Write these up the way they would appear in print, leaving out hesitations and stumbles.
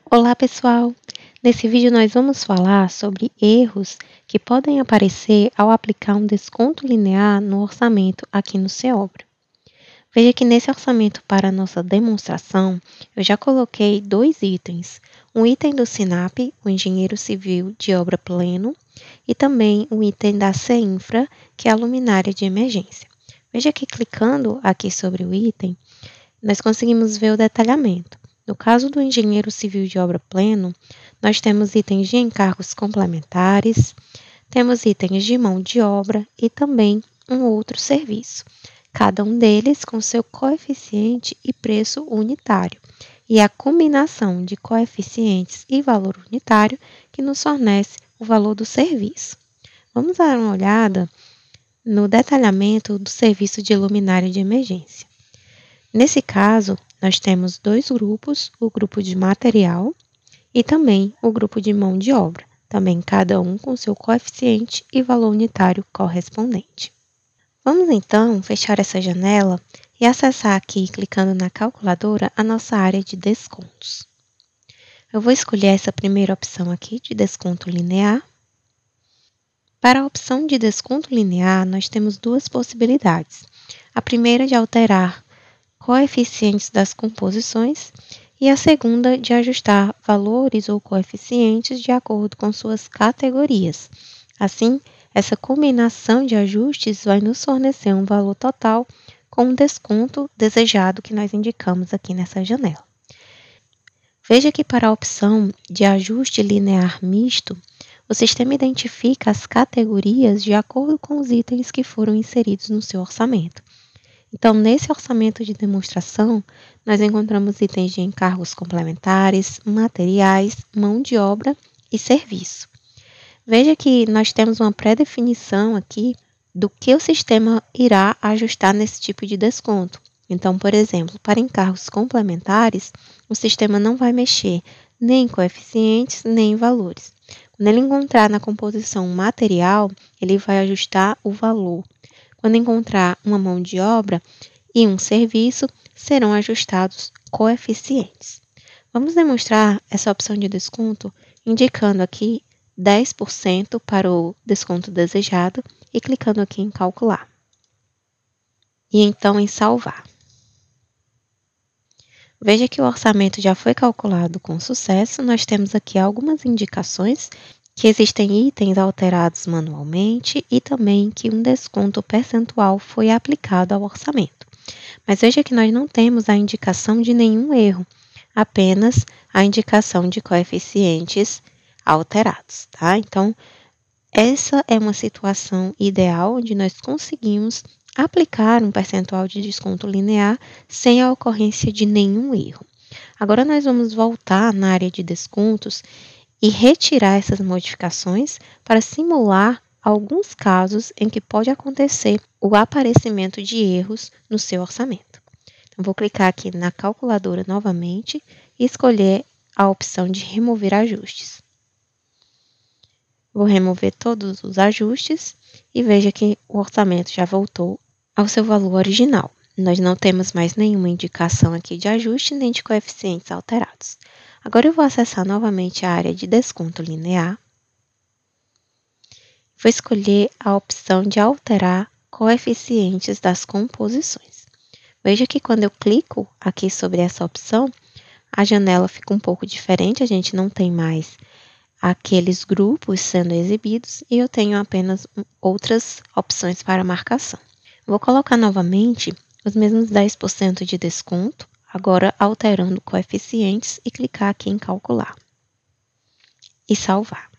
Olá, pessoal! Nesse vídeo nós vamos falar sobre erros que podem aparecer ao aplicar um desconto linear no orçamento aqui no Seobra. Veja que nesse orçamento para a nossa demonstração, eu já coloquei dois itens. Um item do SINAP, o Engenheiro Civil de Obra Pleno, e também um item da CEINFRA, que é a luminária de emergência. Veja que clicando aqui sobre o item, nós conseguimos ver o detalhamento. No caso do Engenheiro Civil de Obra Pleno, nós temos itens de encargos complementares, temos itens de mão de obra e também um outro serviço, cada um deles com seu coeficiente e preço unitário, e a combinação de coeficientes e valor unitário que nos fornece o valor do serviço. Vamos dar uma olhada no detalhamento do serviço de luminária de emergência. Nesse caso, nós temos dois grupos, o grupo de material e também o grupo de mão de obra, também cada um com seu coeficiente e valor unitário correspondente. Vamos então fechar essa janela e acessar aqui, clicando na calculadora, a nossa área de descontos. Eu vou escolher essa primeira opção aqui de desconto linear. Para a opção de desconto linear, nós temos duas possibilidades. A primeira é de alterar coeficientes das composições e a segunda de ajustar valores ou coeficientes de acordo com suas categorias. Assim, essa combinação de ajustes vai nos fornecer um valor total com o desconto desejado que nós indicamos aqui nessa janela. Veja que para a opção de ajuste linear misto, o sistema identifica as categorias de acordo com os itens que foram inseridos no seu orçamento. Então, nesse orçamento de demonstração, nós encontramos itens de encargos complementares, materiais, mão de obra e serviço. Veja que nós temos uma pré-definição aqui do que o sistema irá ajustar nesse tipo de desconto. Então, por exemplo, para encargos complementares, o sistema não vai mexer nem em coeficientes, nem em valores. Quando ele encontrar na composição material, ele vai ajustar o valor. Quando encontrar uma mão de obra e um serviço, serão ajustados coeficientes. Vamos demonstrar essa opção de desconto indicando aqui 10% para o desconto desejado e clicando aqui em calcular. E então em salvar. Veja que o orçamento já foi calculado com sucesso. Nós temos aqui algumas indicações que existem itens alterados manualmente e também que um desconto percentual foi aplicado ao orçamento. Mas veja que nós não temos a indicação de nenhum erro, apenas a indicação de coeficientes alterados, tá? Então, essa é uma situação ideal onde nós conseguimos aplicar um percentual de desconto linear sem a ocorrência de nenhum erro. Agora nós vamos voltar na área de descontos e retirar essas modificações para simular alguns casos em que pode acontecer o aparecimento de erros no seu orçamento. Então, vou clicar aqui na calculadora novamente e escolher a opção de remover ajustes. Vou remover todos os ajustes e veja que o orçamento já voltou ao seu valor original. Nós não temos mais nenhuma indicação aqui de ajuste nem de coeficientes alterados. Agora eu vou acessar novamente a área de desconto linear. Vou escolher a opção de alterar coeficientes das composições. Veja que quando eu clico aqui sobre essa opção, a janela fica um pouco diferente, a gente não tem mais aqueles grupos sendo exibidos e eu tenho apenas outras opções para marcação. Vou colocar novamente os mesmos 10% de desconto, agora alterando coeficientes e clicar aqui em calcular e salvar.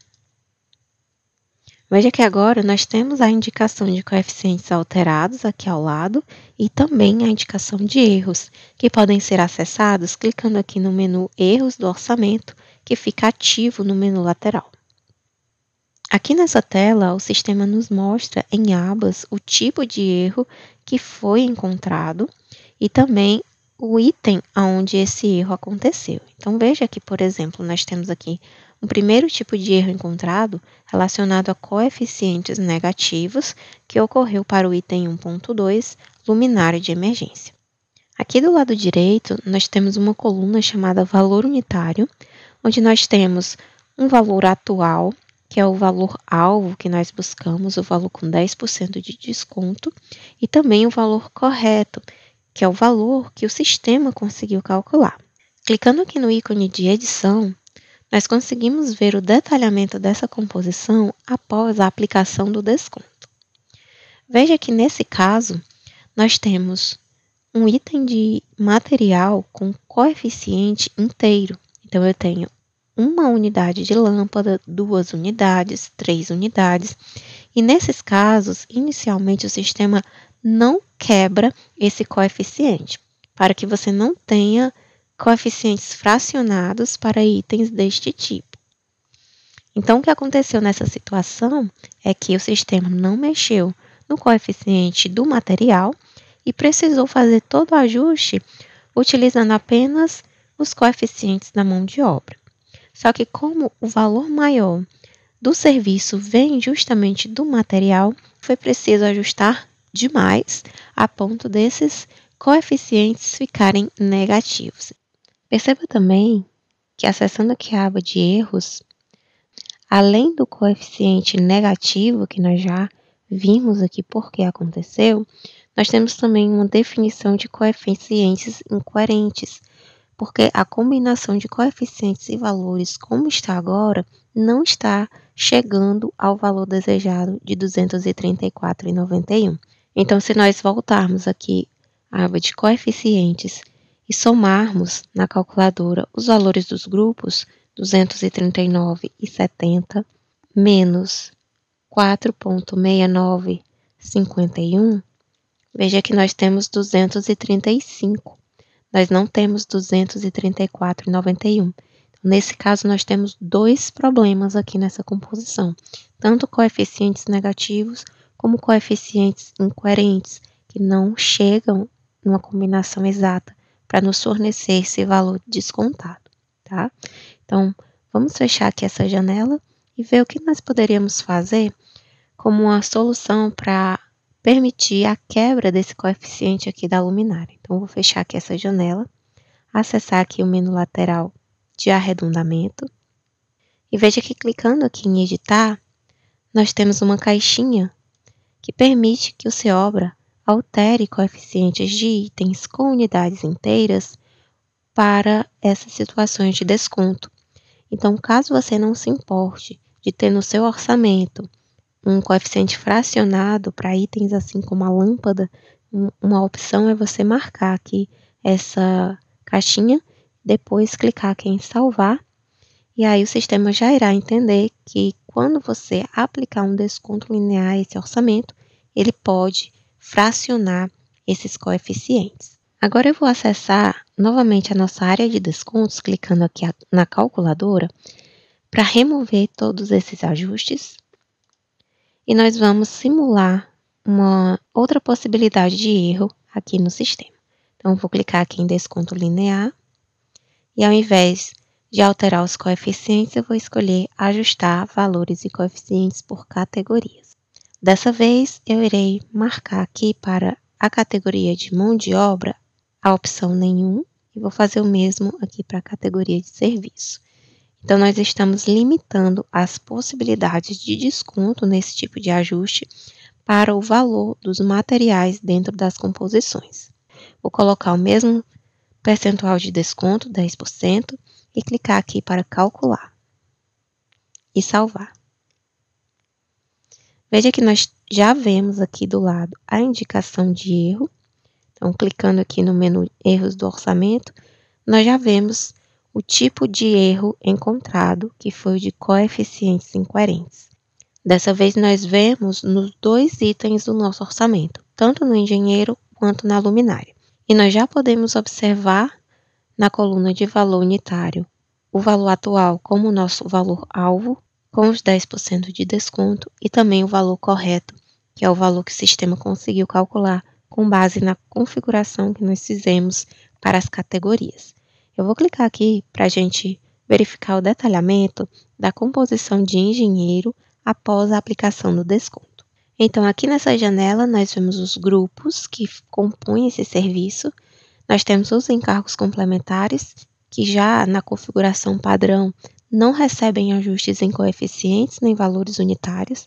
Veja que agora nós temos a indicação de coeficientes alterados aqui ao lado e também a indicação de erros, que podem ser acessados clicando aqui no menu Erros do Orçamento, que fica ativo no menu lateral. Aqui nessa tela, o sistema nos mostra em abas o tipo de erro que foi encontrado e também o item onde esse erro aconteceu. Então, veja que, por exemplo, nós temos aqui um primeiro tipo de erro encontrado relacionado a coeficientes negativos que ocorreu para o item 1.2, luminária de emergência. Aqui do lado direito, nós temos uma coluna chamada valor unitário, onde nós temos um valor atual, que é o valor alvo que nós buscamos, o valor com 10% de desconto, e também o valor correto, que é o valor que o sistema conseguiu calcular. Clicando aqui no ícone de edição, nós conseguimos ver o detalhamento dessa composição após a aplicação do desconto. Veja que nesse caso, nós temos um item de material com coeficiente inteiro. Então, eu tenho uma unidade de lâmpada, 2 unidades, 3 unidades. E nesses casos, inicialmente o sistema não quebra esse coeficiente, para que você não tenha coeficientes fracionados para itens deste tipo. Então, o que aconteceu nessa situação é que o sistema não mexeu no coeficiente do material e precisou fazer todo o ajuste utilizando apenas os coeficientes da mão de obra. Só que como o valor maior do serviço vem justamente do material, foi preciso ajustar demais a ponto desses coeficientes ficarem negativos. Perceba também que, acessando aqui a aba de erros, além do coeficiente negativo, que nós já vimos aqui porque aconteceu, nós temos também uma definição de coeficientes incoerentes, porque a combinação de coeficientes e valores, como está agora, não está chegando ao valor desejado de R$ 234,91. Então, se nós voltarmos aqui à aba de coeficientes e somarmos na calculadora os valores dos grupos, 239,70 menos 4,6951, veja que nós temos 235. Nós não temos 234,91. Nesse caso, nós temos dois problemas aqui nessa composição, tanto coeficientes negativos como coeficientes incoerentes, que não chegam numa combinação exata para nos fornecer esse valor descontado, tá? Então, vamos fechar aqui essa janela e ver o que nós poderíamos fazer como uma solução para permitir a quebra desse coeficiente aqui da luminária. Então, vou fechar aqui essa janela, acessar aqui o menu lateral de arredondamento e veja que clicando aqui em editar, nós temos uma caixinha que permite que o Seobra altere coeficientes de itens com unidades inteiras para essas situações de desconto. Então, caso você não se importe de ter no seu orçamento um coeficiente fracionado para itens assim como a lâmpada, uma opção é você marcar aqui essa caixinha, depois clicar aqui em salvar, e aí o sistema já irá entender que quando você aplicar um desconto linear a esse orçamento, ele pode fracionar esses coeficientes. Agora eu vou acessar novamente a nossa área de descontos, clicando aqui na calculadora, para remover todos esses ajustes. E nós vamos simular uma outra possibilidade de erro aqui no sistema. Então, vou clicar aqui em desconto linear. E ao invés de alterar os coeficientes, eu vou escolher ajustar valores e coeficientes por categorias. Dessa vez, eu irei marcar aqui para a categoria de mão de obra a opção nenhum. E vou fazer o mesmo aqui para a categoria de serviço. Então, nós estamos limitando as possibilidades de desconto nesse tipo de ajuste para o valor dos materiais dentro das composições. Vou colocar o mesmo percentual de desconto, 10%, e clicar aqui para calcular e salvar. Veja que nós já vemos aqui do lado a indicação de erro. Então, clicando aqui no menu Erros do Orçamento, nós já vemos o tipo de erro encontrado, que foi o de coeficientes incoerentes. Dessa vez, nós vemos nos dois itens do nosso orçamento, tanto no engenheiro quanto na luminária. E nós já podemos observar na coluna de valor unitário o valor atual como o nosso valor alvo, com os 10% de desconto, e também o valor correto, que é o valor que o sistema conseguiu calcular com base na configuração que nós fizemos para as categorias. Eu vou clicar aqui para a gente verificar o detalhamento da composição de engenheiro após a aplicação do desconto. Então, aqui nessa janela, nós vemos os grupos que compõem esse serviço. Nós temos os encargos complementares, que já na configuração padrão não recebem ajustes em coeficientes nem valores unitários.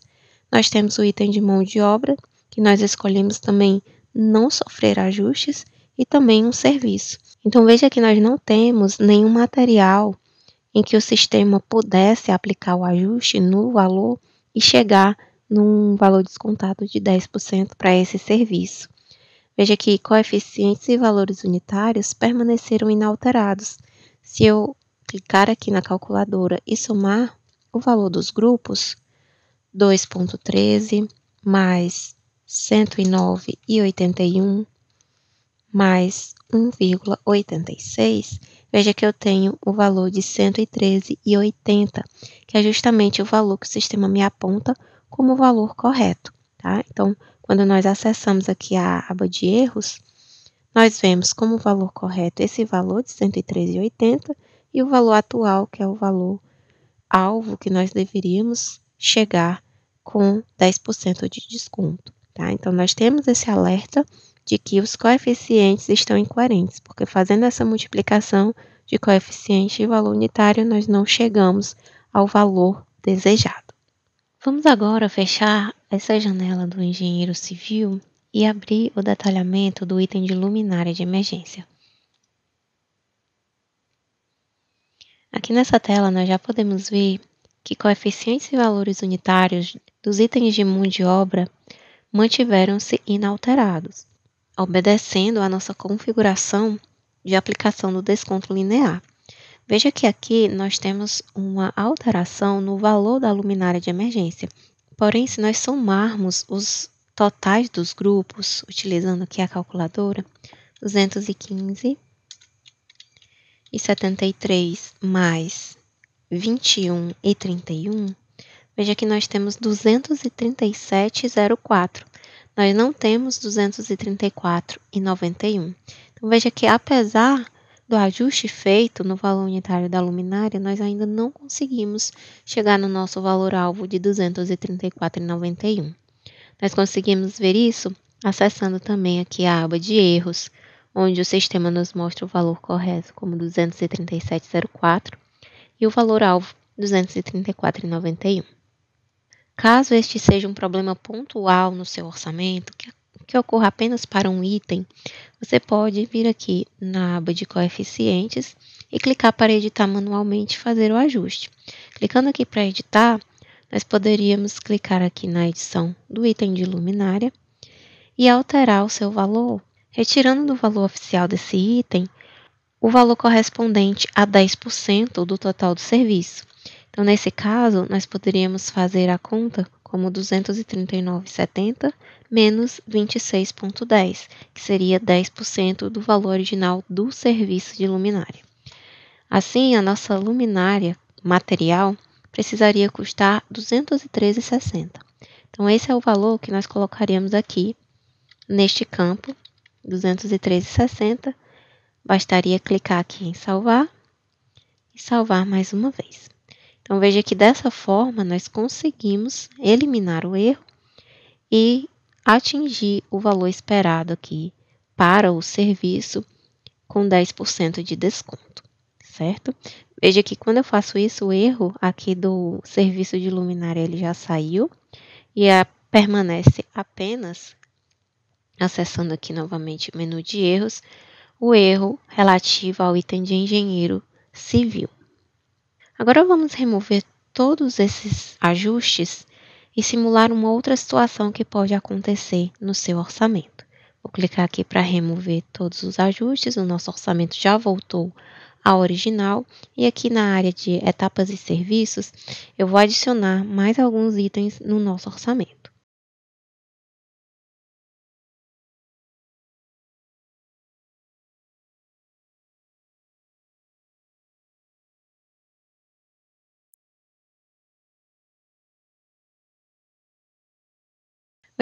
Nós temos o item de mão de obra, que nós escolhemos também não sofrer ajustes, e também um serviço. Então, veja que nós não temos nenhum material em que o sistema pudesse aplicar o ajuste no valor e chegar num valor descontado de 10% para esse serviço. Veja que coeficientes e valores unitários permaneceram inalterados. Se eu clicar aqui na calculadora e somar o valor dos grupos, 2,13 mais 109,81 mais 1,86, veja que eu tenho o valor de 113,80, que é justamente o valor que o sistema me aponta como o valor correto, tá? Então, quando nós acessamos aqui a aba de erros, nós vemos como valor correto esse valor de 113,80 e o valor atual, que é o valor alvo que nós deveríamos chegar com 10% de desconto, tá? Então, nós temos esse alerta de que os coeficientes estão incoerentes, porque fazendo essa multiplicação de coeficiente e valor unitário, nós não chegamos ao valor desejado. Vamos agora fechar essa janela do engenheiro civil e abrir o detalhamento do item de luminária de emergência. Aqui nessa tela, nós já podemos ver que coeficientes e valores unitários dos itens de mão de obra mantiveram-se inalterados, obedecendo à nossa configuração de aplicação do desconto linear. Veja que aqui nós temos uma alteração no valor da luminária de emergência. Porém, se nós somarmos os totais dos grupos, utilizando aqui a calculadora, 215,73 mais 21,31, veja que nós temos 237,04. Nós não temos 234,91. Então, veja que apesar do ajuste feito no valor unitário da luminária, nós ainda não conseguimos chegar no nosso valor-alvo de 234,91. Nós conseguimos ver isso acessando também aqui a aba de erros, onde o sistema nos mostra o valor correto como 237,04 e o valor-alvo 234,91. Caso este seja um problema pontual no seu orçamento, que ocorra apenas para um item, você pode vir aqui na aba de coeficientes e clicar para editar manualmente e fazer o ajuste. Clicando aqui para editar, nós poderíamos clicar aqui na edição do item de luminária e alterar o seu valor, retirando do valor oficial desse item o valor correspondente a 10% do total do serviço. Então, nesse caso, nós poderíamos fazer a conta como 239,70 menos 26,10, que seria 10% do valor original do serviço de luminária. Assim, a nossa luminária material precisaria custar 213,60. Então, esse é o valor que nós colocaríamos aqui neste campo, 213,60. Bastaria clicar aqui em salvar e salvar mais uma vez. Então, veja que dessa forma nós conseguimos eliminar o erro e atingir o valor esperado aqui para o serviço com 10% de desconto, certo? Veja que quando eu faço isso, o erro aqui do serviço de luminária ele já saiu e permanece apenas, acessando aqui novamente o menu de erros, o erro relativo ao item de engenheiro civil. Agora vamos remover todos esses ajustes e simular uma outra situação que pode acontecer no seu orçamento. Vou clicar aqui para remover todos os ajustes, o nosso orçamento já voltou ao original e aqui na área de etapas e serviços eu vou adicionar mais alguns itens no nosso orçamento.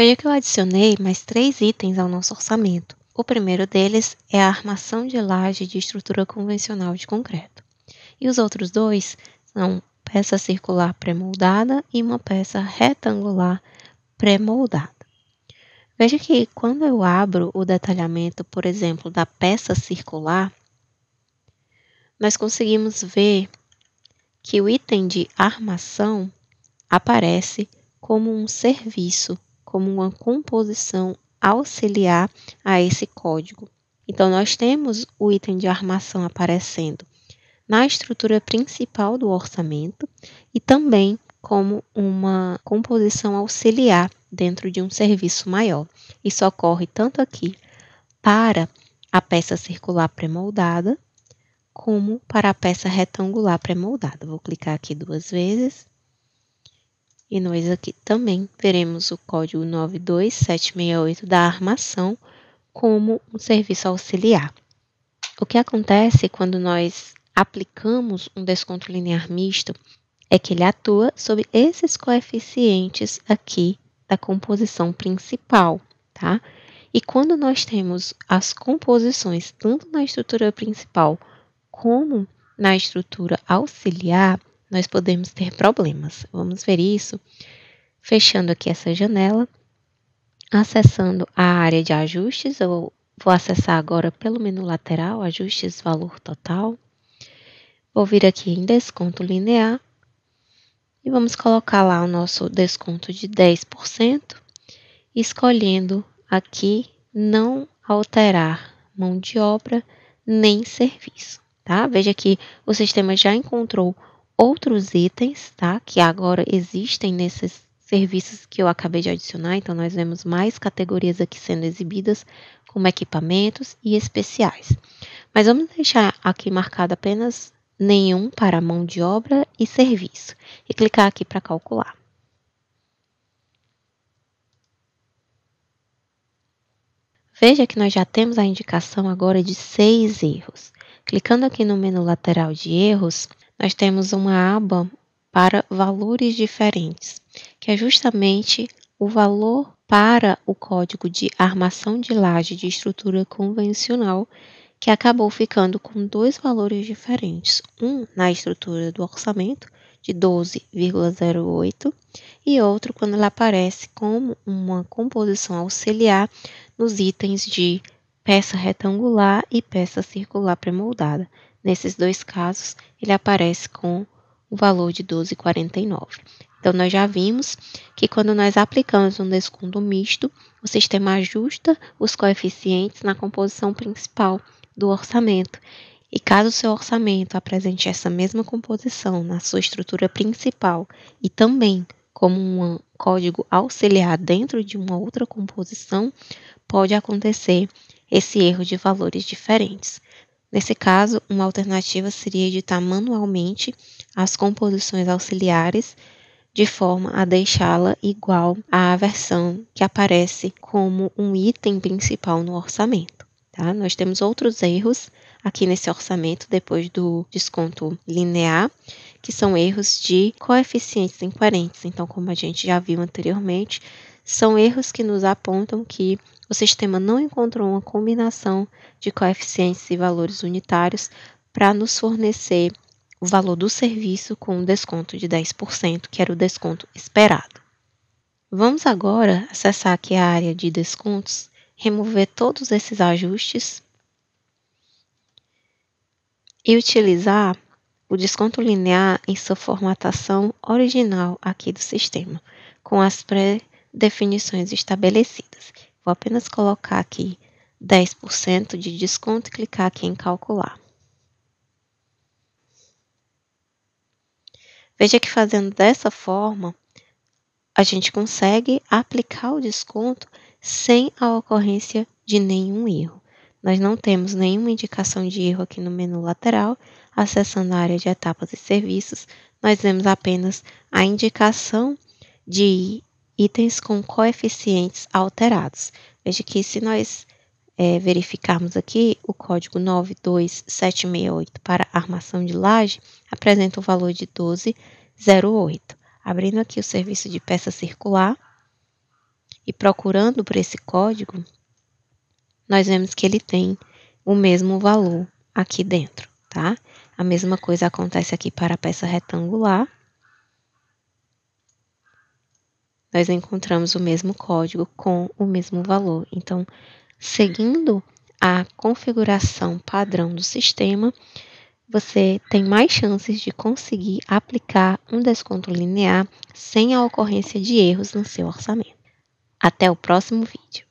Veja que eu adicionei mais 3 itens ao nosso orçamento. O primeiro deles é a armação de laje de estrutura convencional de concreto. E os outros dois são peça circular pré-moldada e uma peça retangular pré-moldada. Veja que quando eu abro o detalhamento, por exemplo, da peça circular, nós conseguimos ver que o item de armação aparece como um serviço, como uma composição auxiliar a esse código. Então, nós temos o item de armação aparecendo na estrutura principal do orçamento e também como uma composição auxiliar dentro de um serviço maior. Isso ocorre tanto aqui para a peça circular pré-moldada, como para a peça retangular pré-moldada. Vou clicar aqui 2 vezes. E nós aqui também veremos o código 92768 da armação como um serviço auxiliar. O que acontece quando nós aplicamos um desconto linear misto é que ele atua sobre esses coeficientes aqui da composição principal, tá? E quando nós temos as composições tanto na estrutura principal como na estrutura auxiliar, nós podemos ter problemas. Vamos ver isso fechando aqui essa janela, acessando a área de ajustes. Eu vou acessar agora pelo menu lateral, ajustes valor total. Vou vir aqui em desconto linear e vamos colocar lá o nosso desconto de 10%, escolhendo aqui não alterar mão de obra nem serviço, tá? Veja que o sistema já encontrou outros itens, tá? Que agora existem nesses serviços que eu acabei de adicionar, então nós vemos mais categorias aqui sendo exibidas, como equipamentos e especiais. Mas vamos deixar aqui marcado apenas nenhum para mão de obra e serviço, e clicar aqui para calcular. Veja que nós já temos a indicação agora de 6 erros. Clicando aqui no menu lateral de erros, nós temos uma aba para valores diferentes, que é justamente o valor para o código de armação de laje de estrutura convencional, que acabou ficando com 2 valores diferentes, um na estrutura do orçamento, de 12,08, e outro quando ela aparece como uma composição auxiliar nos itens de peça retangular e peça circular pré-moldada. Nesses 2 casos, ele aparece com o valor de 12,49. Então, nós já vimos que quando nós aplicamos um desconto misto, o sistema ajusta os coeficientes na composição principal do orçamento. E caso o seu orçamento apresente essa mesma composição na sua estrutura principal e também como um código auxiliar dentro de uma outra composição, pode acontecer esse erro de valores diferentes. Nesse caso, uma alternativa seria editar manualmente as composições auxiliares de forma a deixá-la igual à versão que aparece como um item principal no orçamento. Tá? Nós temos outros erros aqui nesse orçamento, depois do desconto linear, que são erros de coeficientes incoerentes. Então, como a gente já viu anteriormente, são erros que nos apontam que o sistema não encontrou uma combinação de coeficientes e valores unitários para nos fornecer o valor do serviço com um desconto de 10%, que era o desconto esperado. Vamos agora acessar aqui a área de descontos, remover todos esses ajustes e utilizar o desconto linear em sua formatação original aqui do sistema, com as pré-definições estabelecidas. Vou apenas colocar aqui 10% de desconto e clicar aqui em calcular. Veja que fazendo dessa forma, a gente consegue aplicar o desconto sem a ocorrência de nenhum erro. Nós não temos nenhuma indicação de erro aqui no menu lateral. Acessando a área de etapas e serviços, nós vemos apenas a indicação de itens com coeficientes alterados. Veja que se nós verificarmos aqui, o código 92768 para armação de laje apresenta o valor de 12,08. Abrindo aqui o serviço de peça circular e procurando por esse código, nós vemos que ele tem o mesmo valor aqui dentro, tá? A mesma coisa acontece aqui para a peça retangular. nós encontramos o mesmo código com o mesmo valor. Então, seguindo a configuração padrão do sistema, você tem mais chances de conseguir aplicar um desconto linear sem a ocorrência de erros no seu orçamento. Até o próximo vídeo.